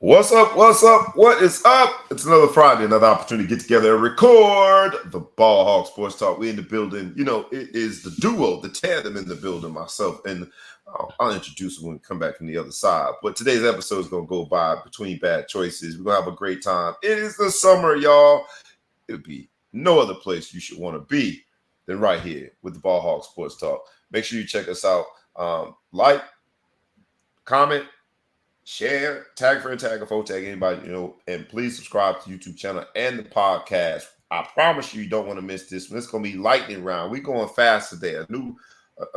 What's up? What's up? What is up? It's another Friday, another opportunity to get together and record the Ball Hog Sports Talk. We in the building. You know, it is the duo, the tandem in the building, myself, and I'll introduce them when we come back from the other side. But today's episode is going to go by between bad choices. We're going to have a great time. It is the summer, y'all. It'll be no other place you should want to be than right here with the Ball Hog Sports Talk. Make sure you check us out. Like, comment, share, tag a friend, tag a foe, tag anybody you know, and please subscribe to the YouTube channel and the podcast. I promise you don't want to miss this one. It's gonna be lightning round. We're going fast today. A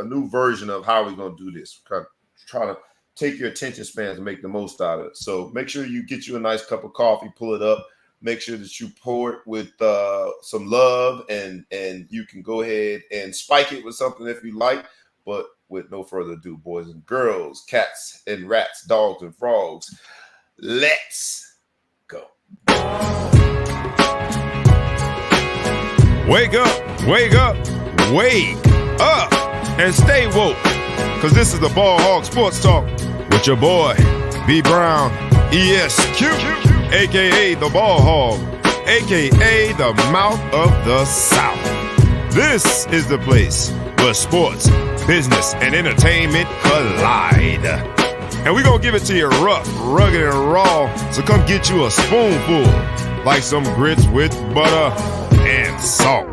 new version of how we're gonna do this. We're try to take your attention spans and make the most out of it. So make sure you get you a nice cup of coffee, pull it up. Make sure that you pour it with some love, and you can go ahead and spike it with something if you like. But with no further ado, boys and girls, cats and rats, dogs and frogs, let's go. Wake up, wake up, wake up, and stay woke. Because this is the Ball Hog Sports Talk with your boy, B. Brown, ESQ, a.k.a. the Ball Hog, a.k.a. the Mouth of the South. This is the place where sports, business, and entertainment collide. And we're going to give it to you rough, rugged, and raw. So come get you a spoonful, like some grits with butter and salt.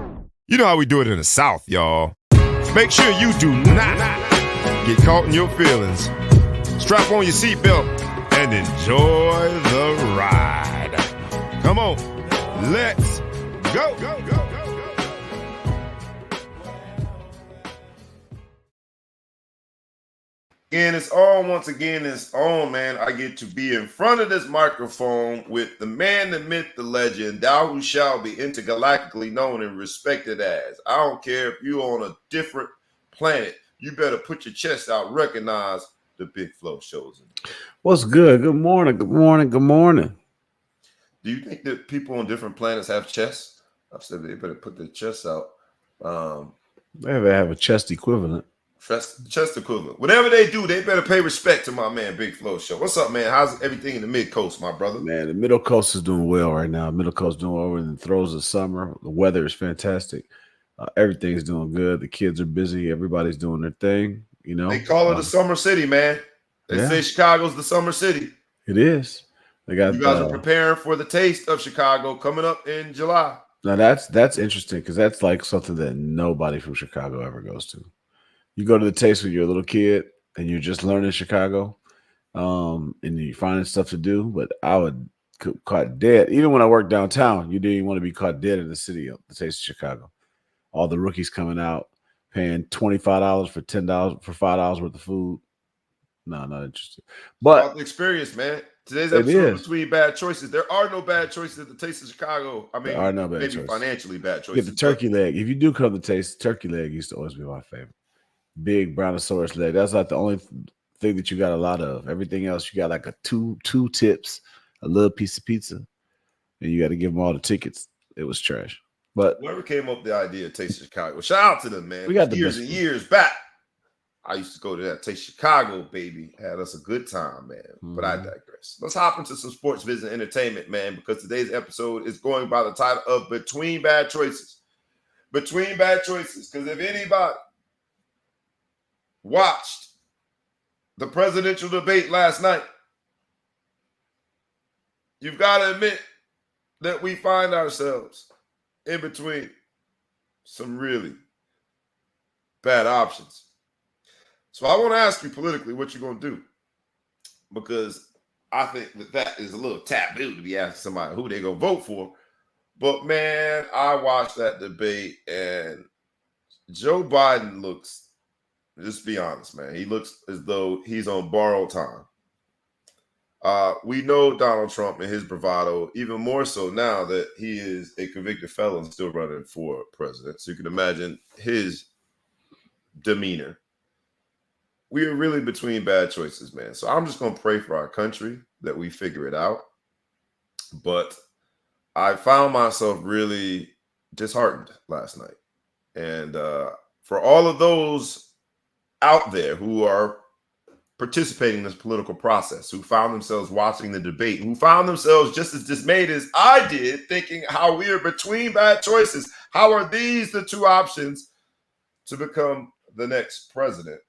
You know how we do it in the South, y'all. Make sure you do not get caught in your feelings. Strap on your seatbelt and enjoy the ride. Come on, let's go, go, go, go. And it's on once again. It's on, man. I get to be in front of this microphone with the man, the myth, the legend, thou who shall be intergalactically known and respected as. I don't care if you're on a different planet. You better put your chest out, recognize the Big Flow shows. What's good? Good morning. Good morning. Good morning. Do you think that people on different planets have chests? I've said they better put their chests out. They have a chest equivalent. Chest equivalent. Whatever they do, they better pay respect to my man, Big Flow Show. What's up, man? How's everything in the mid coast, my brother? Man, the Middle Coast is doing well right now. Middle Coast doing well in the throes of summer. The weather is fantastic. Everything's doing good. The kids are busy. Everybody's doing their thing. You know, they call it a summer city, man. They say Chicago's the summer city. It is. They got. You guys are preparing for the taste of Chicago coming up in July. Now that's interesting because that's like something that nobody from Chicago ever goes to. You go to the taste when you're a little kid and you're just learning Chicago, and you're finding stuff to do. But I would caught dead. Even when I worked downtown, you didn't want to be caught dead in the city of the taste of Chicago. All the rookies coming out, paying $25 for $10 for $5 worth of food. No, not interested. But about the experience, man. Today's episode is between bad choices. There are no bad choices at the Taste of Chicago. I mean, there are no bad choices. Financially bad choices. Get the turkey leg. If you do come to Taste, turkey leg used to always be my favorite. Big brontosaurus leg. That's not the only thing that you got a lot of. Everything else, you got like a two tips, a little piece of pizza, and you got to give them all the tickets. It was trash. But whoever came up with the idea of Taste of Chicago, shout out to them, man. We got the years and years back. I used to go to that Taste Chicago, baby. Had us a good time, man. Mm-hmm. But I digress. Let's hop into some sports, business, and entertainment, man, because today's episode is going by the title of Between Bad Choices. Between Bad Choices. Because if anybody watched the presidential debate last night, you've got to admit that we find ourselves in between some really bad options. So I want to ask you politically what you're going to do, because I think that is a little taboo to be asking somebody who they're going to vote for. But, man, I watched that debate, and Joe Biden looks, just be honest, man, he looks as though he's on borrowed time. We know Donald Trump and his bravado, even more so now that he is a convicted felon still running for president. So you can imagine his demeanor. We are really between bad choices, man. So I'm just going to pray for our country that we figure it out. But I found myself really disheartened last night. And for all of those out there who are participating in this political process, who found themselves watching the debate, who found themselves just as dismayed as I did, thinking how we are between bad choices. How are these the two options to become the next president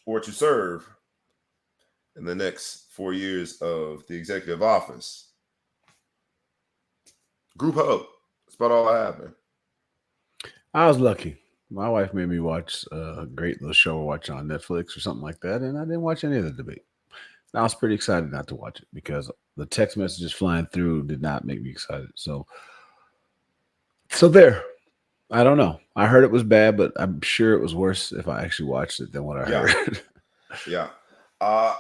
or to serve in the next 4 years of the executive office? Group hug. That's about all I have, man. I was lucky. My wife made me watch a great little show watch on Netflix or something like that, and I didn't watch any of the debate. And I was pretty excited not to watch it because the text messages flying through did not make me excited. So there. I don't know. I heard it was bad, but I'm sure it was worse if I actually watched it than what I heard. Yeah.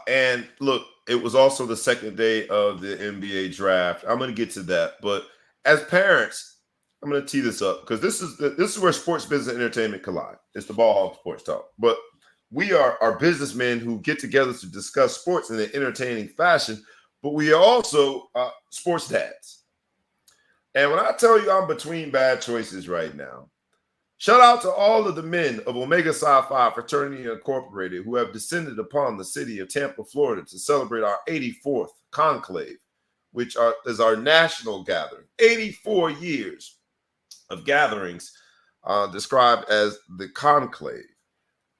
And look, it was also the second day of the NBA draft. I'm going to get to that, but as parents, I'm going to tee this up because this is where sports, business, and entertainment collide. It's the Ball Hog Sports Talk. But we are businessmen who get together to discuss sports in an entertaining fashion, but we are also sports dads. And when I tell you I'm between bad choices right now, shout out to all of the men of Omega Psi Phi Fraternity Incorporated who have descended upon the city of Tampa, Florida to celebrate our 84th conclave, which is our national gathering. 84 years of gatherings described as the conclave.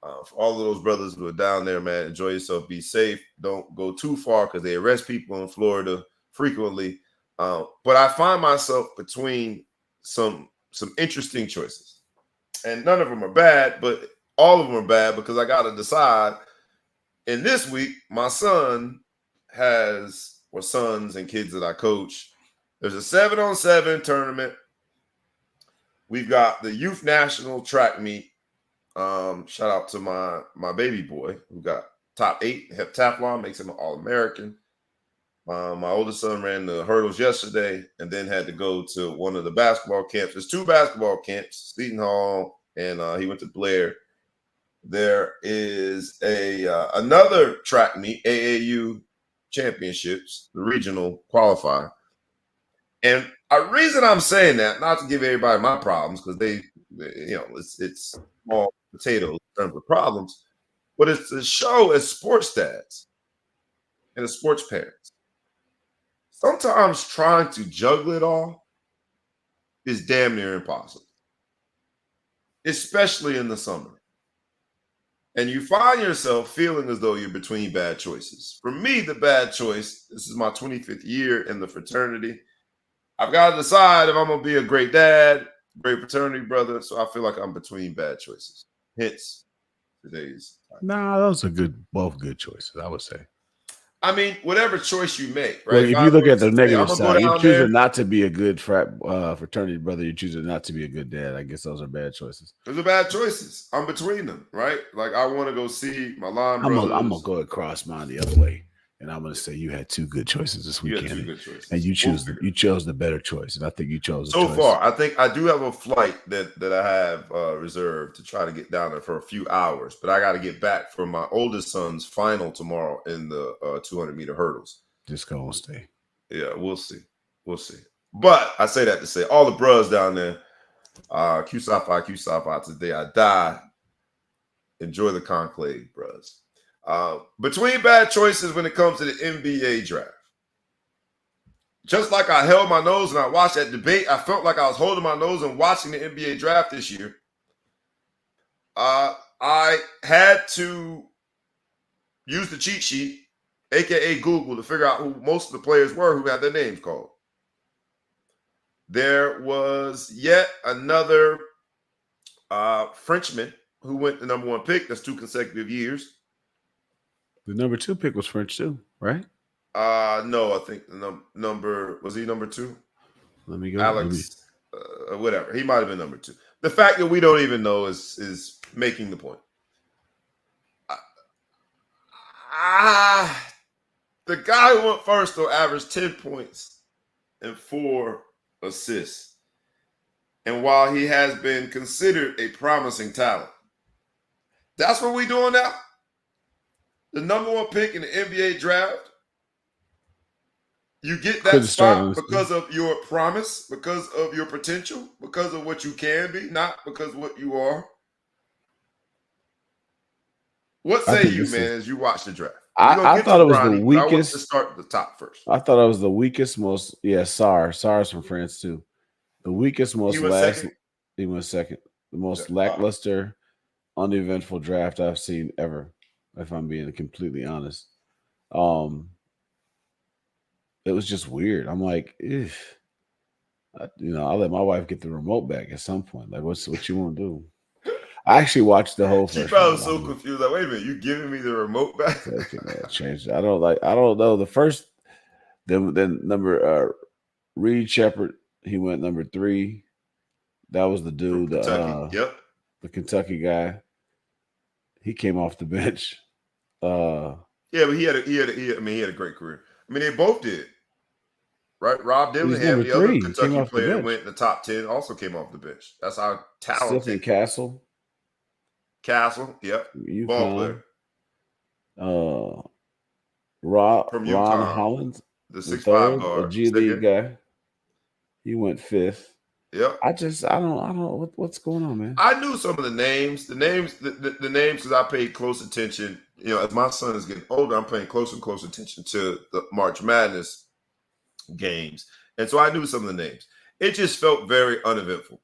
For all of those brothers who are down there, man, enjoy yourself. Be safe. Don't go too far because they arrest people in Florida frequently. But I find myself between some interesting choices. And none of them are bad, but all of them are bad because I got to decide. And this week, my son has, or sons and kids that I coach, there's a 7-on-7 tournament. We've got the youth national track meet. Shout out to my baby boy who got top 8 heptathlon, makes him an All-American. My oldest son ran the hurdles yesterday and then had to go to one of the basketball camps. There's 2 basketball camps, Seton Hall, and he went to Blair. There is another track meet, AAU championships, the regional qualifier. And a reason I'm saying that, not to give everybody my problems, because it's small potatoes in terms of problems, but it's to show as sports dads and as sports parents. Sometimes trying to juggle it all is damn near impossible, especially in the summer. And you find yourself feeling as though you're between bad choices. For me, the bad choice, this is my 25th year in the fraternity. I've got to decide if I'm going to be a great dad, great fraternity brother. So I feel like I'm between bad choices. Hence today's time. Nah, those are both good choices, I would say. I mean, whatever choice you make, right? Well, if you look at the negative side, you're choosing there, not to be a good fraternity brother. You're choosing not to be a good dad. I guess those are bad choices. Those are bad choices. I'm between them, right? Like I want to go see my line brothers. I'm gonna go across mine the other way, and I'm gonna say you had 2 good choices this weekend. You had 2 good choices, and you chose the better choice, and I think you chose so far. I think I do have a flight that I have reserved to try to get down there for a few hours, but I got to get back for my oldest son's final tomorrow in the 200-meter hurdles. Just go and stay. Yeah, we'll see. But I say that to say all the bros down there, Q Psi Phi today I die. Enjoy the conclave, bros. Between bad choices when it comes to the NBA draft. Just like I held my nose and I watched that debate, I felt like I was holding my nose and watching the NBA draft this year. I had to use the cheat sheet, aka Google, to figure out who most of the players were who had their names called. There was yet another Frenchman who went the number 1 pick. That's 2 consecutive years. The number 2 pick was French too, right? No, I think the number was he number 2? Let me go. Alex, whatever. He might have been number 2. The fact that we don't even know is making the point. The guy who went first though averaged 10 points and 4 assists. And while he has been considered a promising talent, that's what we're doing now. The number 1 pick in the NBA draft. You get that spot because of your promise, because of your potential, because of what you can be, not because of what you are. What I say think you, this man, is. as you watch the draft? We're gonna I get thought to it was the Bronny, but I want to weakest. start at the top first. I thought it was the weakest, most. Yeah, SAR's from France too. The weakest, He most went last. second. He went second. The Yeah. most lackluster, uneventful draft I've seen ever. If I'm being completely honest, um, it was just weird. I'm like, Ew. I'll let my wife get the remote back at some point. Like, what you want to do? I actually watched the whole She first probably round. was so confused. Like, wait a minute, you giving me the remote back? Take it, man. Change it. I don't know. The first, then number Reed Shepard. He went number 3. That was the From dude, Kentucky. Yep. the Kentucky guy. He came off the bench. Yeah, but he had a great career. I mean, they both did. Right? Rob He's Dillingham, number the other 3. He came Kentucky off the player, bench. went in the top 10, also came off the bench. That's how Stephen talented Castle, Castle, yep, ball UConn. player. From Ron UConn, Holland, the the 6'5" third, a guard. G League guy. He went 5th. Yep. I don't know what's going on, man. I knew some of the names, the names because I paid close attention. As my son is getting older, I'm paying closer and closer attention to the March Madness games. And so I knew some of the names. It just felt very uneventful.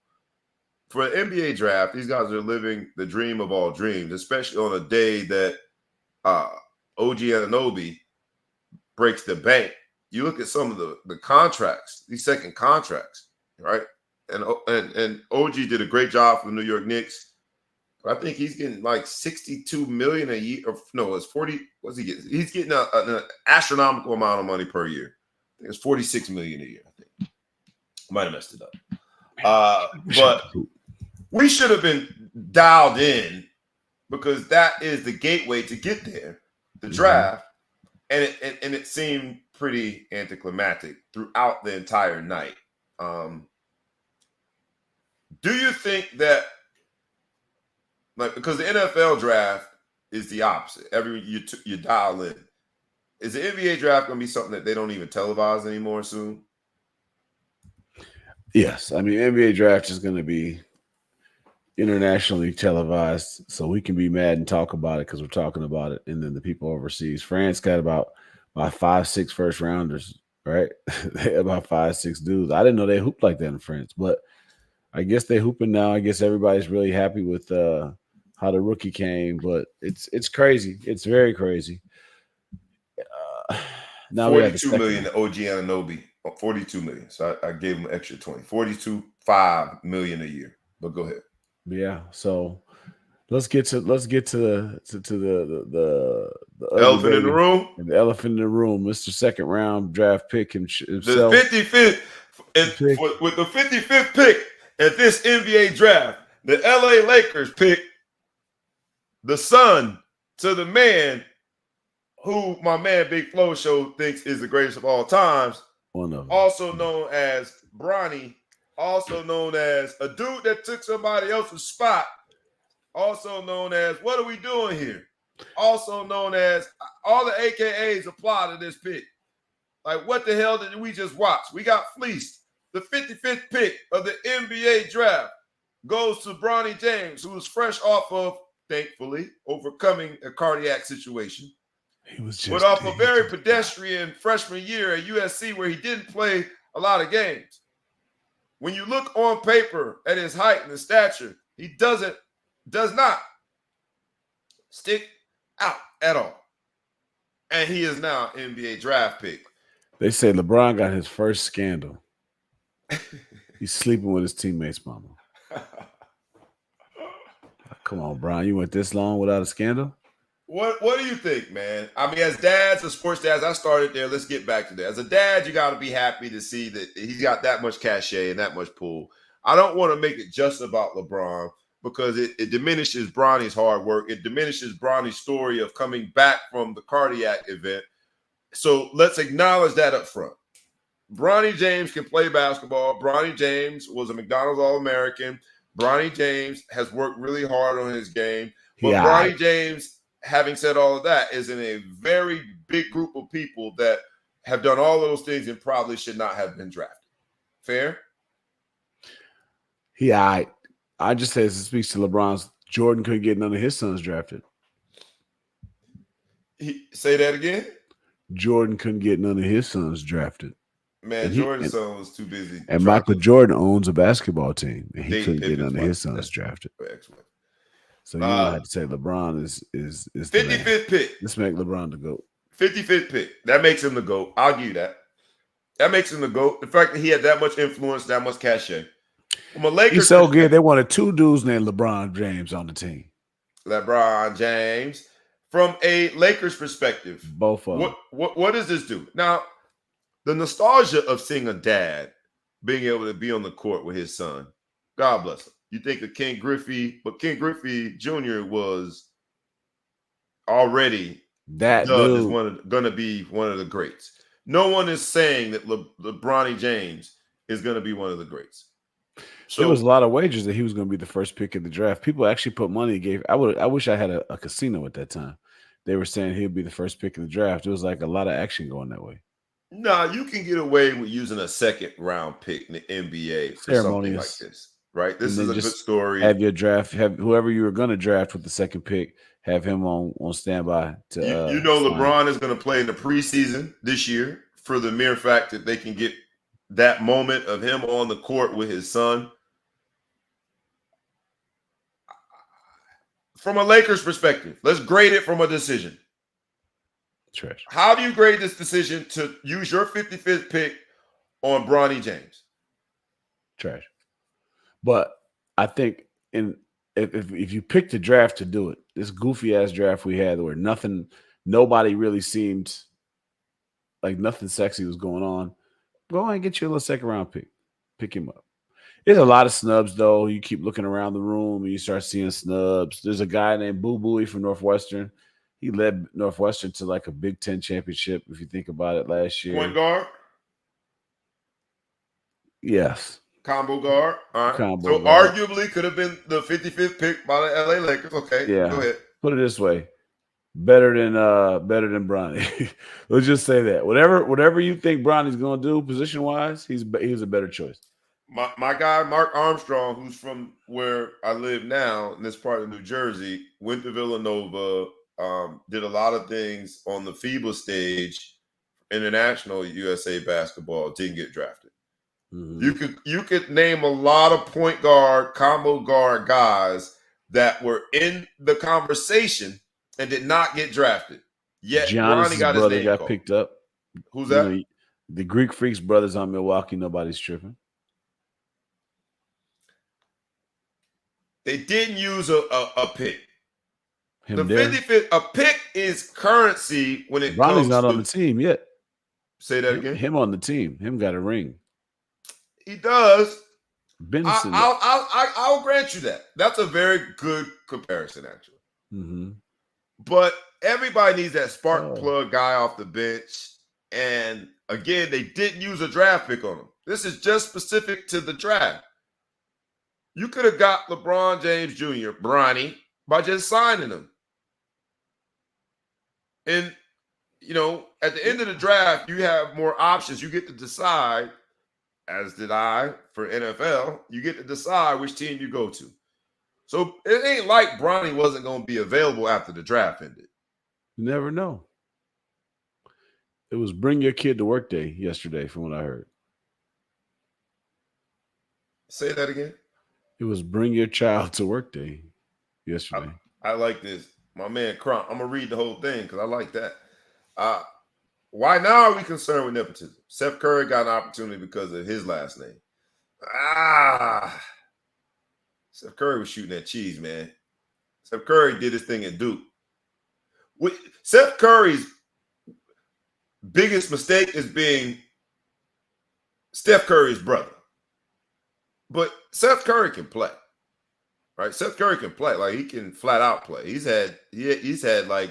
For an NBA draft, these guys are living the dream of all dreams, especially on a day that OG Anunoby breaks the bank. You look at some of the contracts, these second contracts, right? And OG did a great job for the New York Knicks. But I think he's getting like $62 million a year. Or, no, it's 40. What's he getting? He's getting an astronomical amount of money per year. I think it's $46 million a year. I think might have messed it up. But we should have been dialed in because that is the gateway to get there, the draft, and it seemed pretty anticlimactic throughout the entire night. Do you think that, like, because the NFL draft is the opposite? You dial in. Is the NBA draft going to be something that they don't even televise anymore soon? Yes, I mean NBA draft is going to be internationally televised, so we can be mad and talk about it because we're talking about it, and then the people overseas. France got about 5-6 first rounders, right? They had about 5-6 dudes. I didn't know they hooped like that in France, but I guess they hooping now. I guess everybody's really happy with how the rookie came, but it's crazy. It's very crazy. Now we have $42 million to OG Anunoby. $42 million. So I gave him an extra 20. $42.5 million a year. But go ahead. Yeah. So let's get to the elephant in the room. The elephant in the room, Mr. Second round draft pick himself. The 55th with the 55th pick at this NBA draft, the LA Lakers pick the son to the man who my man Big Flo Show thinks is the greatest of all times. One of them. Also known as Bronny, also known as a dude that took somebody else's spot, also known as what are we doing here? Also known as all the AKAs apply to this pick. Like, what the hell did we just watch? We got fleeced. The 55th pick of the NBA draft goes to Bronny James, who was fresh off of, thankfully, overcoming a cardiac situation. He was just but off a very pedestrian freshman year at USC where he didn't play a lot of games. When you look on paper at his height and his stature, he does not stick out at all. And he is now NBA draft pick. They say LeBron got his first scandal. He's sleeping with his teammates' mama. Come on, Brian. You went this long without a scandal? What do you think, man? I mean, as dads, as sports dads, I started there. Let's get back to that. As a dad, you got to be happy to see that he's got that much cachet and that much pull. I don't want to make it just about LeBron because it diminishes Bronny's hard work. It diminishes Bronny's story of coming back from the cardiac event. So let's acknowledge that up front. Bronny James can play basketball. Bronny James was a McDonald's All-American. Bronny James has worked really hard on his game. But Bronny James, having said all of that, is in a very big group of people that have done all those things and probably should not have been drafted. Fair? Yeah, I just say it speaks to LeBron's. Jordan couldn't get none of his sons drafted. Say that again. Jordan couldn't get none of his sons drafted. Man, Jordan's son was too busy. And Michael Jordan owns a basketball team, and he couldn't get none of his sons That's drafted. Excellent. So you might have to say LeBron is 55th pick. Let's make LeBron the GOAT. 55th pick. That makes him the GOAT. I'll give you that. That makes him the GOAT. The fact that he had that much influence, that much cachet. From a Lakers, he's so good. They wanted 2 dudes named LeBron James on the team. LeBron James. From a Lakers perspective, both of them. What does this do? Now, the nostalgia of seeing a dad being able to be on the court with his son. God bless him. You think of Ken Griffey, but Ken Griffey Jr. was already that dude is going to be one of the greats. No one is saying that LeBron James is going to be one of the greats. So, there was a lot of wagers that he was going to be the first pick in the draft. People actually put money. I wish I had a casino at that time. They were saying he'd be the first pick in the draft. It was like a lot of action going that way. No, you can get away with using a second round pick in the NBA for something like this, right? This is a good story. Have your draft, have whoever you were going to draft with the second pick, have him on standby. LeBron is going to play in the preseason this year for the mere fact that they can get that moment of him on the court with his son. From a Lakers perspective, let's grade it from a decision. Trash. How do you grade this decision to use your 55th pick on Bronny James? Trash. But I think if you pick the draft to do it, this goofy ass draft we had where nobody really seemed like nothing sexy was going on, go ahead and get you a little second round pick. Pick him up. There's a lot of snubs, though. You keep looking around the room and you start seeing snubs. There's a guy named Boo Buie from Northwestern. He led Northwestern to like a Big Ten championship, if you think about it, last year. Point guard? Yes. Combo guard? All right. Combo so guard. Arguably could have been the 55th pick by the LA Lakers. Okay, yeah. Go ahead. Put it this way. Better than Bronny. Let's just say that. Whatever you think Bronny's going to do position-wise, he's a better choice. My guy, Mark Armstrong, who's from where I live now, in this part of New Jersey, went to Villanova, did a lot of things on the FIBA stage, international USA basketball, didn't get drafted. Mm-hmm. You could name a lot of point guard, combo guard guys that were in the conversation and did not get drafted. Yet Giannis's Bronny got his name called. Picked up. Who's that? The Greek Freaks brothers on Milwaukee. Nobody's tripping. They didn't use a pick. Him the there. 55th, a pick is currency when it Bronny's comes not to, on the team yet. Say that again. Him on the team. Him got a ring. He does. Benson. I'll grant you that. That's a very good comparison, actually. Mm-hmm. But everybody needs that spark plug guy off the bench. And again, they didn't use a draft pick on him. This is just specific to the draft. You could have got LeBron James Jr., Bronny, by just signing him. And, at the end of the draft, you have more options. You get to decide, as did I for NFL, you get to decide which team you go to. So it ain't like Bronny wasn't going to be available after the draft ended. You never know. It was bring your kid to work day yesterday, from what I heard. Say that again. It was bring your child to work day yesterday. I like this. My man Crump. I'm going to read the whole thing because I like that. Why now are we concerned with nepotism? Seth Curry got an opportunity because of his last name. Seth Curry was shooting that cheese, man. Seth Curry did his thing at Duke. Seth Curry's biggest mistake is being Steph Curry's brother. But Seth Curry can play, right? Seth Curry can play. Like, he can flat out play. He's had like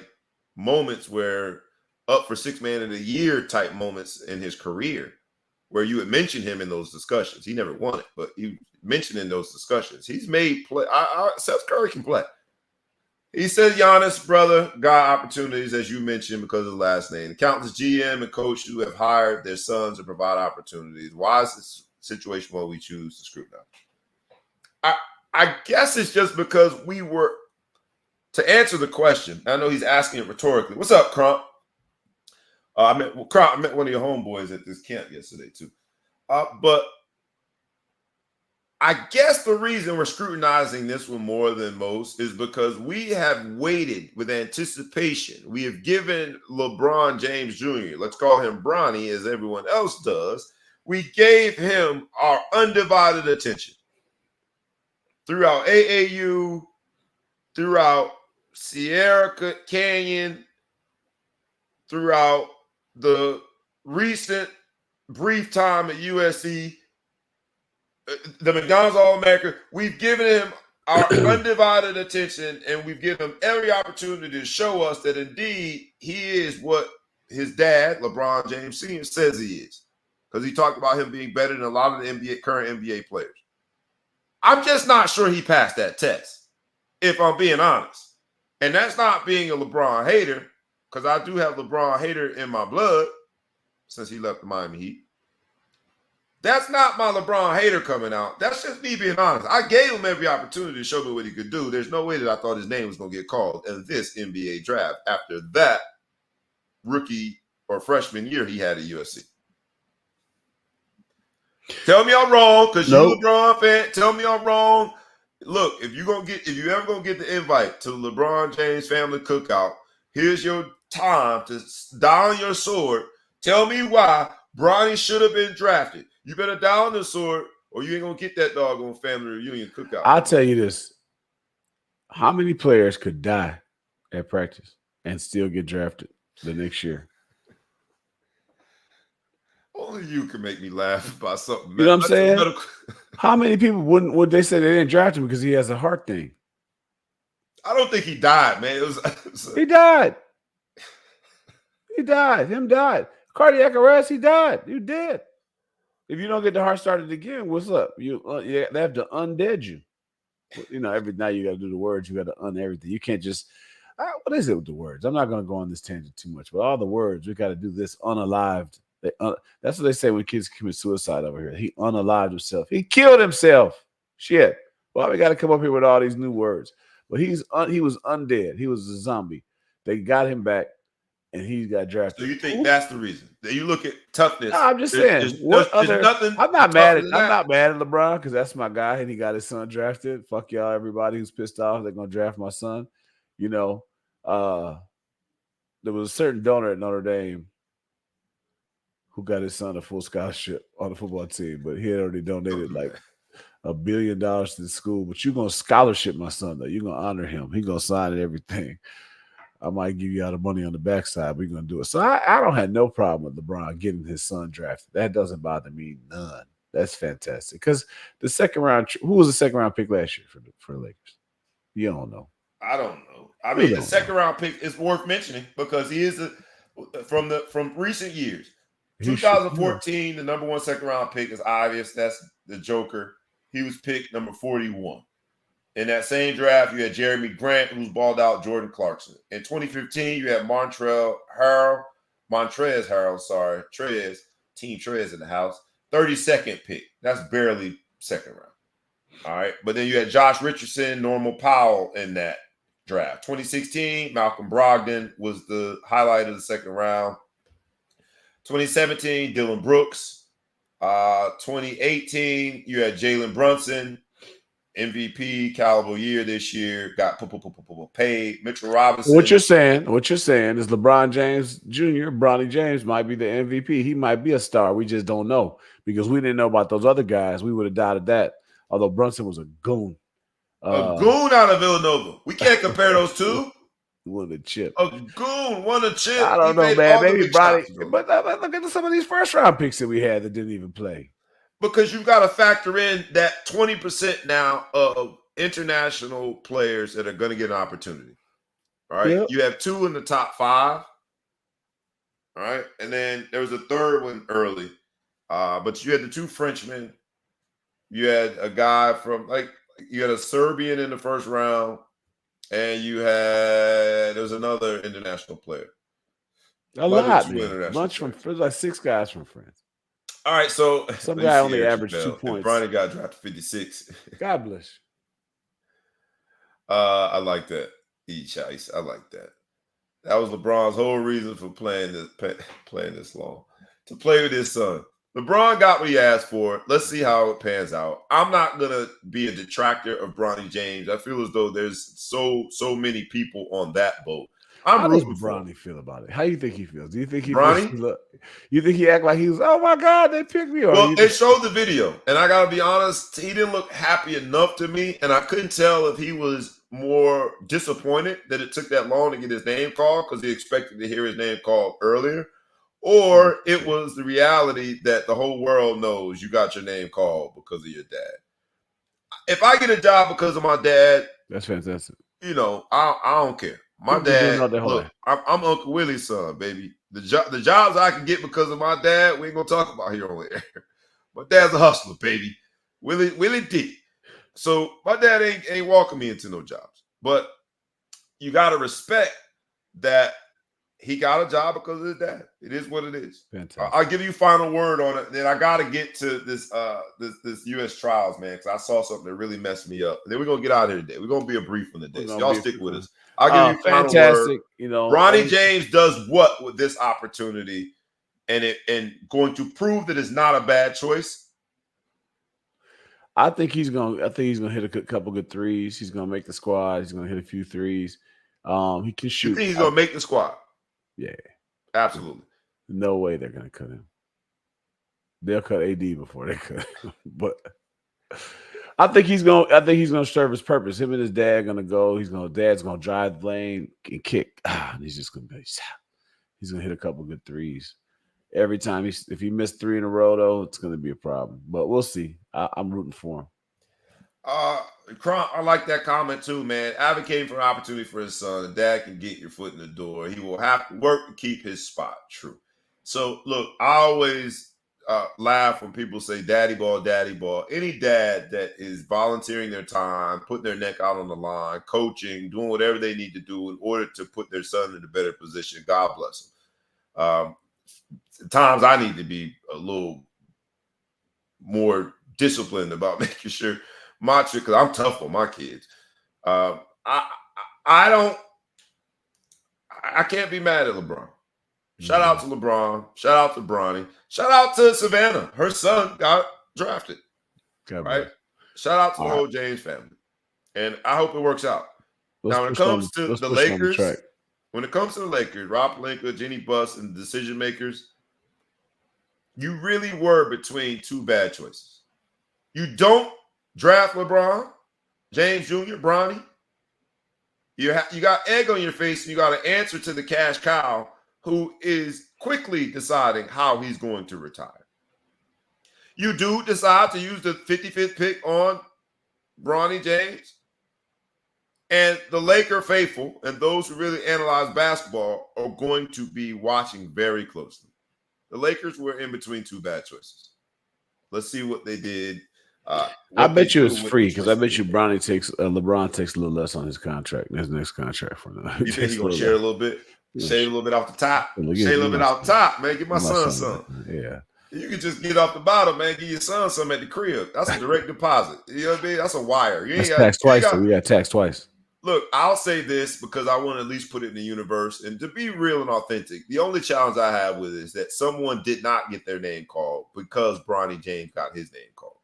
moments where up for sixth man of the year type moments in his career where you would mention him in those discussions. He never won it, but you mentioned in those discussions. He's made play. Seth Curry can play. He said Giannis' brother got opportunities, as you mentioned, because of the last name. Countless GM and coach who have hired their sons to provide opportunities. Why is this situation where we choose to scrutinize? I guess it's just because we were to answer the question, I know he's asking it rhetorically. What's up, Crump? I met one of your homeboys at this camp yesterday too. But I guess the reason we're scrutinizing this one more than most is because we have waited with anticipation. We have given LeBron James Jr., let's call him Bronny as everyone else does, we gave him our undivided attention throughout AAU, throughout Sierra Canyon, throughout the recent brief time at USC, the McDonald's All-American. We've given him our undivided attention, and we've given him every opportunity to show us that indeed he is what his dad, LeBron James Sr., says he is. Because he talked about him being better than a lot of the current NBA players. I'm just not sure he passed that test, if I'm being honest. And that's not being a LeBron hater, because I do have LeBron hater in my blood since he left the Miami Heat. That's not my LeBron hater coming out. That's just me being honest. I gave him every opportunity to show me what he could do. There's no way that I thought his name was going to get called in this NBA draft after that rookie or freshman year he had at USC. Tell me I'm wrong, because you're a LeBron fan. Tell me I'm wrong. Look, if you ever gonna get the invite to the LeBron James family cookout, here's your time to die on your sword. Tell me why Bronny should have been drafted. You better die on the sword, or you ain't gonna get that doggone family reunion cookout. I'll tell you this: how many players could die at practice and still get drafted the next year? Only you can make me laugh about something. You know what I'm saying? How many people would they say they didn't draft him because he has a heart thing? I don't think he died, man. He died. He died. Him died. Cardiac arrest. He died. You dead. If you don't get the heart started again, what's up? They have to undead you. You know, every night you got to do the words. You got to everything. You can't just. What is it with the words? I'm not going to go on this tangent too much, but all the words we got to do this unalived. That's what they say when kids commit suicide over here. He unalived himself. He killed himself. Shit. Well, we got to come up here with all these new words. But he was undead. He was a zombie. They got him back, and he got drafted. So you think that's the reason? That you look at toughness. No, I'm just saying. I'm not mad at LeBron because that's my guy, and he got his son drafted. Fuck y'all, everybody who's pissed off. They're gonna draft my son. You know, there was a certain donor at Notre Dame who got his son a full scholarship on the football team, but he had already donated like $1 billion to the school. But you're going to scholarship my son, though. You're going to honor him. He's going to sign and everything. I might give you all the money on the backside, but you're going to do it. So I don't have no problem with LeBron getting his son drafted. That doesn't bother me none. That's fantastic. Because the second round, who was the second round pick last year for the Lakers? You don't know. I don't know. I mean, the second round pick is worth mentioning because he is from recent years. 2014, the number one second round pick is obvious. That's the Joker. He was picked number 41. In that same draft, you had Jeremy Grant, who's balled out Jordan Clarkson. In 2015, you had Montrezl Harrell, Team Trez in the house, 32nd pick. That's barely second round. All right. But then you had Josh Richardson, Normal Powell in that draft. 2016, Malcolm Brogdon was the highlight of the second round. 2017, Dylan Brooks. 2018, you had Jalen Brunson, MVP caliber year this year, got paid. Mitchell Robinson. What you're saying is LeBron James Jr., Bronny James might be the MVP. He might be a star. We just don't know because we didn't know about those other guys. We would have doubted that. Although Brunson was a goon. A goon out of Villanova. We can't compare those two. Won a chip. A goon won a chip. I don't know, man. Maybe Bronny. But look at some of these first round picks that we had that didn't even play. Because you've got to factor in that 20% now of international players that are going to get an opportunity. All right. Yep. You have two in the top 5. All right. And then there was a third one early. But you had the 2 Frenchmen. You had a guy you had a Serbian in the first round. And there was another international player. A lot, man. Bunch from like 6 guys from France. All right, so some guy only averaged 2 points. Bronny got drafted 56. God bless. I like that. Chase. I like that. That was LeBron's whole reason for playing this long, to play with his son. LeBron got what he asked for. Let's see how it pans out. I'm not gonna be a detractor of Bronny James. I feel as though there's so many people on that boat. How does Bronny feel about it? How do you think he feels? Do you think he Bronny? You think he act like he was, oh my God, they picked me? Or well, they showed the video, and I gotta be honest, he didn't look happy enough to me, and I couldn't tell if he was more disappointed that it took that long to get his name called because he expected to hear his name called earlier, or it was the reality that the whole world knows you got your name called because of your dad. If I get a job because of my dad, that's fantastic. You know, I don't care. My dad, look, I'm Uncle Willie's son, baby. The jobs I can get because of my dad, we ain't gonna talk about here on air. My dad's a hustler, baby. Willie D. So my dad ain't walking me into no jobs. But you gotta respect that he got a job because of his dad. It is what it is. Fantastic. I'll give you final word on it. Then I gotta get to this U.S. trials, man, because I saw something that really messed me up. And then we're gonna get out of here today. We're gonna be a brief one today. So y'all stick with us. I'll give you final fantastic. Word. You know, Bronny James does what with this opportunity, and going to prove that it's not a bad choice. I think he's gonna hit a couple good threes. He's gonna make the squad. He's gonna hit a few threes. He can shoot. You think he's gonna make the squad? Yeah, absolutely. No way they're gonna cut him. They'll cut AD before they cut him. But I think he's gonna serve his purpose. Him and his dad are gonna go. Dad's gonna drive the lane and kick. And he's just gonna hit a couple good threes. Every time if he missed 3 in a row, though, it's gonna be a problem. But we'll see. I'm rooting for him. I like that comment too, man. Advocating for an opportunity for his son. The dad can get your foot in the door. He will have to work to keep his spot. True. So look, I always laugh when people say daddy ball, daddy ball. Any dad that is volunteering their time, putting their neck out on the line, coaching, doing whatever they need to do in order to put their son in a better position, God bless them. Times I need to be a little more disciplined about making sure because I'm tough on my kids. I can't be mad at LeBron. Shout out to LeBron. Shout out to Bronny. Shout out to Savannah. Her son got drafted. Right? Shout out to the whole James family. And I hope it works out. Now, when it comes to the Lakers, Rob Pelinka, Jenny Buss, and the decision makers, you really were between two bad choices. You don't draft LeBron, James Jr., Bronny. You got egg on your face, and you got to answer to the cash cow who is quickly deciding how he's going to retire. You do decide to use the 55th pick on Bronny James. And the Laker faithful and those who really analyze basketball are going to be watching very closely. The Lakers were in between two bad choices. Let's see what they did. I bet you it's free because I bet you LeBron takes a little less on his contract, his next contract for them. You think he's gonna share a little bit? Shave a little bit off the top. Shave a little bit off the top, man. Give my son some. Yeah. You can just get off the bottom, man. Give your son some at the crib. That's a direct deposit. You know what I mean? That's a wire. That's taxed twice. We got taxed twice. Look, I'll say this because I want to at least put it in the universe. And to be real and authentic, the only challenge I have with it is that someone did not get their name called because Bronny James got his name called.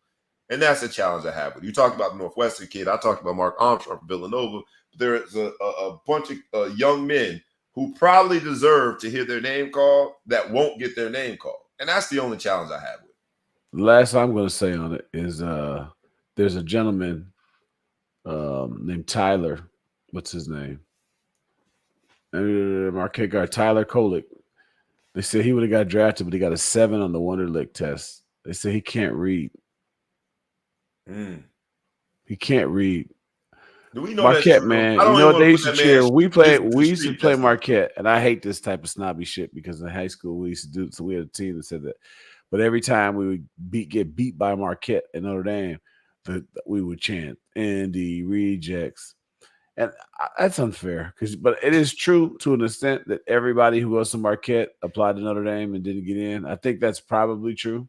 And that's the challenge I have with it. You talked about the Northwestern kid. I talked about Mark Armstrong from Villanova. There is a bunch of young men who probably deserve to hear their name called that won't get their name called. And that's the only challenge I have with it. Last I'm going to say on it is there's a gentleman named Tyler. What's his name? Marquette guard Tyler Kolek. They said he would have got drafted, but he got a 7 on the Wonderlic test. They said he can't read. He can't read. Do we know Marquette, man? You know what they used to cheer? We used to play Marquette, and I hate this type of snobby shit because in high school we used to do. So we had a team that said that, but every time we would get beat by Marquette at Notre Dame, we would chant "Indy rejects," and that's unfair. But it is true to an extent that everybody who goes to Marquette applied to Notre Dame and didn't get in. I think that's probably true.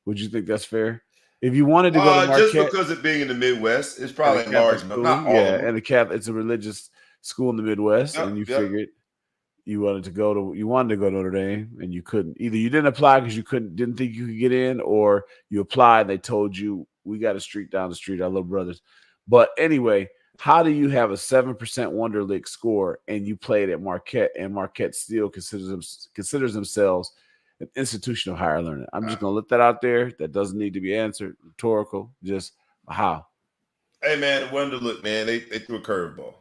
Would you think that's fair? If you wanted to go to Marquette, just because it being in the Midwest, it's probably a large number. And the Catholic, it's a religious school in the Midwest, Yep, and you yep. figured you wanted to go to Notre Dame, and you couldn't. Either you didn't apply because you didn't think you could get in, or you applied and they told you we got a street down the street, our little brothers. But anyway, how do you have a 7% Wonderlic score and you played at Marquette, and Marquette still considers themselves an institution of higher learning? I'm just gonna let that out there. That doesn't need to be answered. Rhetorical. Just how. Hey man, Wonderlic, man, they threw a curveball.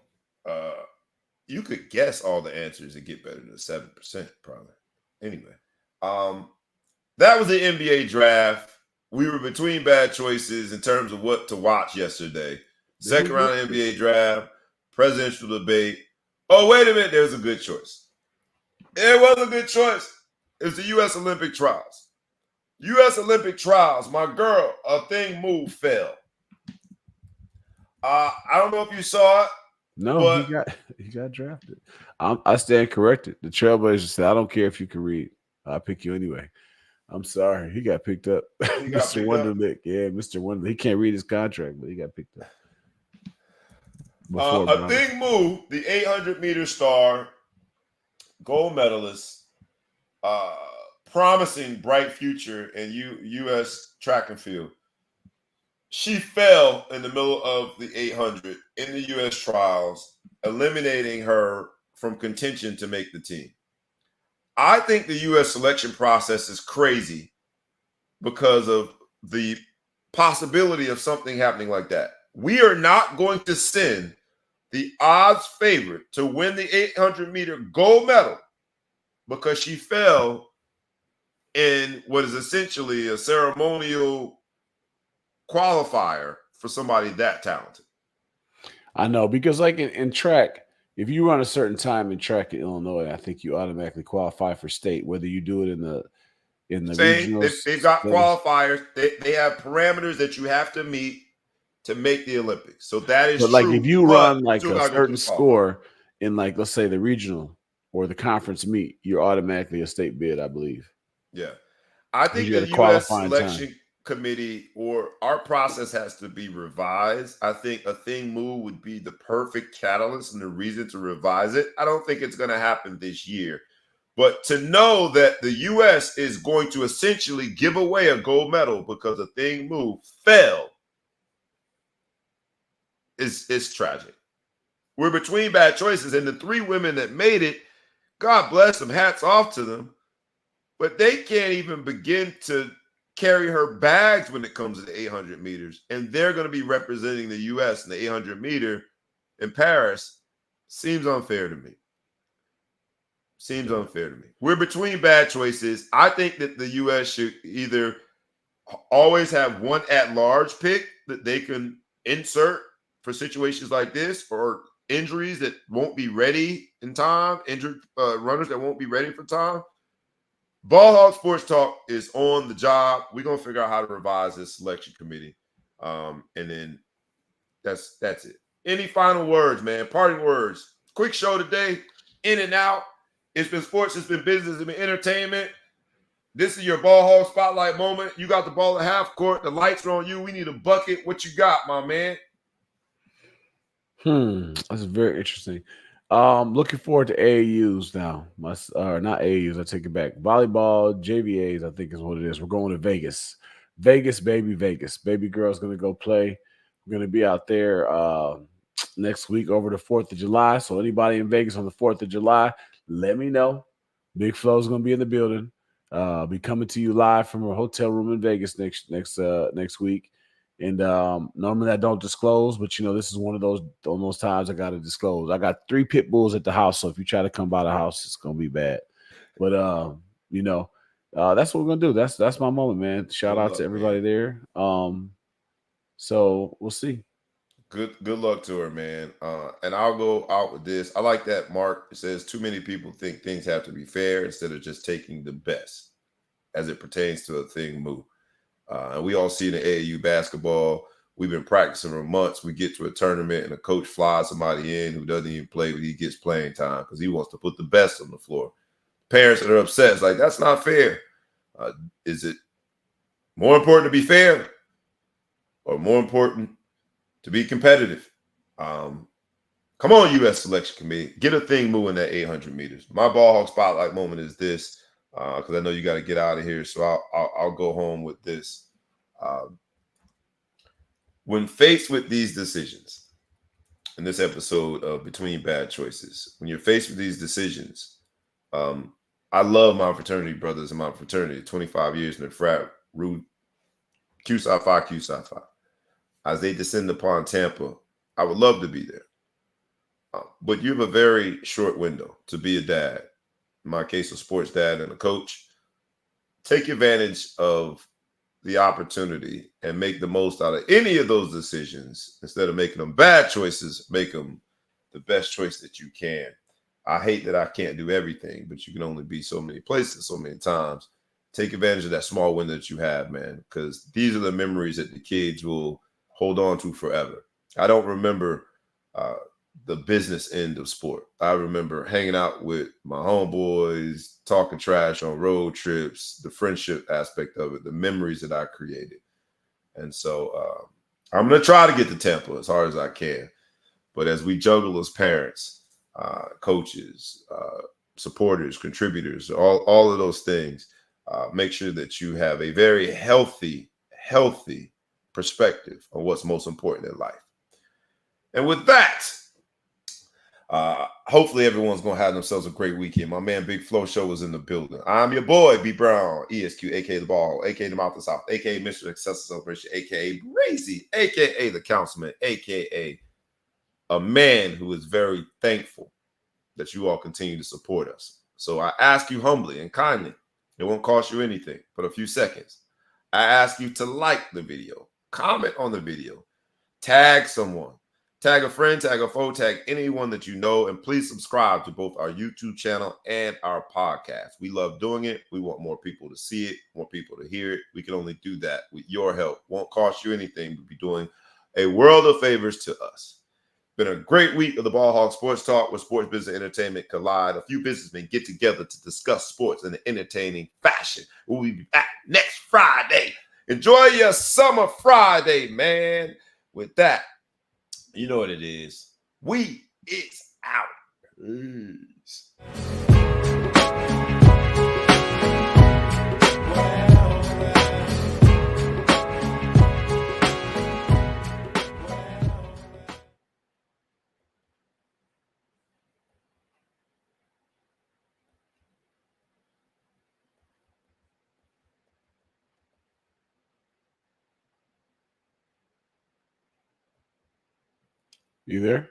You could guess all the answers and get better than 7%, probably. Anyway, that was the NBA draft. We were between bad choices in terms of what to watch yesterday. Second round of NBA draft, presidential debate. Oh, wait a minute, there's a good choice. It was a good choice. It's the U.S. Olympic trials. U.S. Olympic trials. My girl, Athing Mu fell. I don't know if you saw it. No, but he got drafted. I stand corrected. The Trailblazers said, "I don't care if you can read. I'll pick you anyway." I'm sorry, he got picked up. Mr. Wonderlic, yeah, Mr. Wonderlic. He can't read his contract, but he got picked up. Athing Mu, the 800-meter star, gold medalist, promising bright future in U.S. track and field. She fell in the middle of the 800 in the U.S. trials, eliminating her from contention to make the team. I think the U.S. selection process is crazy because of the possibility of something happening like that. We are not going to send the odds favorite to win the 800-meter gold medal because she fell in what is essentially a ceremonial qualifier for somebody that talented. I know, because like in track, if you run a certain time in track in Illinois, I think you automatically qualify for state, whether you do it in the regionals. They've got qualifiers. They have parameters that you have to meet to make the Olympics. So that is but like true. if you run like a certain score in, like, let's say the regional or the conference meet, you're automatically a state bid, I believe. Yeah. I think the U.S. selection committee or our process has to be revised. I think Athing Mu would be the perfect catalyst and the reason to revise it. I don't think it's going to happen this year. But to know that the U.S. is going to essentially give away a gold medal because Athing Mu fell is tragic. We're between bad choices, and the three women that made it, God bless them, hats off to them, but they can't even begin to carry her bags when it comes to the 800 meters, and they're going to be representing the U.S. in the 800 meter in Paris. Seems unfair to me. Seems unfair to me. We're between bad choices. I think that the U.S. should either always have one at-large pick that they can insert for situations like this, or injuries that won't be ready in time, injured runners that won't be ready for time. Ball Hog Sports Talk is on the job. We're going to figure out how to revise this selection committee. And then that's it. Any final words, man? Parting words. Quick show today. In and out. It's been sports. It's been business. It's been entertainment. This is your Ball Hog Spotlight moment. You got the ball at half court. The lights are on you. We need a bucket. What you got, my man? That's very interesting. Looking forward to AAUs now. Not AAUs, I take it back. Volleyball, JVAs, I think is what it is. We're going to Vegas. Vegas, baby, Vegas. Baby girl's gonna go play. We're gonna be out there next week over the 4th of July. So anybody in Vegas on the 4th of July, let me know. Big Flo's gonna be in the building. Be coming to you live from a hotel room in Vegas next week. And normally I don't disclose, but this is one of those times I got to disclose. I got 3 pit bulls at the house, so if you try to come by the house, it's gonna be bad. But that's what we're gonna do. That's my moment, man. Shout out to everybody there. So we'll see. Good luck to her, man. And I'll go out with this. I like that Mark says too many people think things have to be fair instead of just taking the best as it pertains to Athing Mu. And we all see in the AAU basketball, we've been practicing for months. We get to a tournament and a coach flies somebody in who doesn't even play, but he gets playing time because he wants to put the best on the floor. Parents that are upset, it's like, that's not fair. Is it more important to be fair or more important to be competitive? Come on, U.S. Selection Committee. Get a thing moving at 800 meters. My ball hawk spotlight moment is this, because I know you got to get out of here. So I'll go home with this. When faced with these decisions, in this episode of Between Bad Choices, when you're faced with these decisions, I love my fraternity brothers and my fraternity, 25 years in the frat, Q Psi Phi, Q Psi Phi. As they descend upon Tampa, I would love to be there. But you have a very short window to be a dad. In my case, a sports dad and a coach. Take advantage of the opportunity and make the most out of any of those decisions. Instead of making them bad choices, make them the best choice that you can. I hate that I can't do everything, but you can only be so many places so many times. Take advantage of that small window that you have, man, because these are the memories that the kids will hold on to forever. I don't remember the business end of sport. I remember hanging out with my homeboys, talking trash on road trips, the friendship aspect of it, the memories that I created. And so I'm going to try to get to Tampa as hard as I can. But as we juggle as parents, coaches, supporters, contributors, all of those things, make sure that you have a very healthy perspective on what's most important in life. And with that, hopefully everyone's going to have themselves a great weekend. My man Big Flow Show is in the building. I'm your boy, B Brown, ESQ, a.k.a. The Ball, a.k.a. The Mouth of the South, a.k.a. Mr. Success Celebration, a.k.a. Brazy, a.k.a. The Councilman, a.k.a. a man who is very thankful that you all continue to support us. So I ask you humbly and kindly, it won't cost you anything but a few seconds. I ask you to like the video, comment on the video, tag someone, tag a friend, tag a foe, tag anyone that you know, and please subscribe to both our YouTube channel and our podcast. We love doing it. We want more people to see it, more people to hear it. We can only do that with your help. Won't cost you anything, but be doing a world of favors to us. Been a great week of the Ball Hawk Sports Talk, where sports, business, and entertainment collide. A few businessmen get together to discuss sports in an entertaining fashion. We'll be back next Friday. Enjoy your summer Friday, man. With that, you know what it is. We is out. Peace. You there?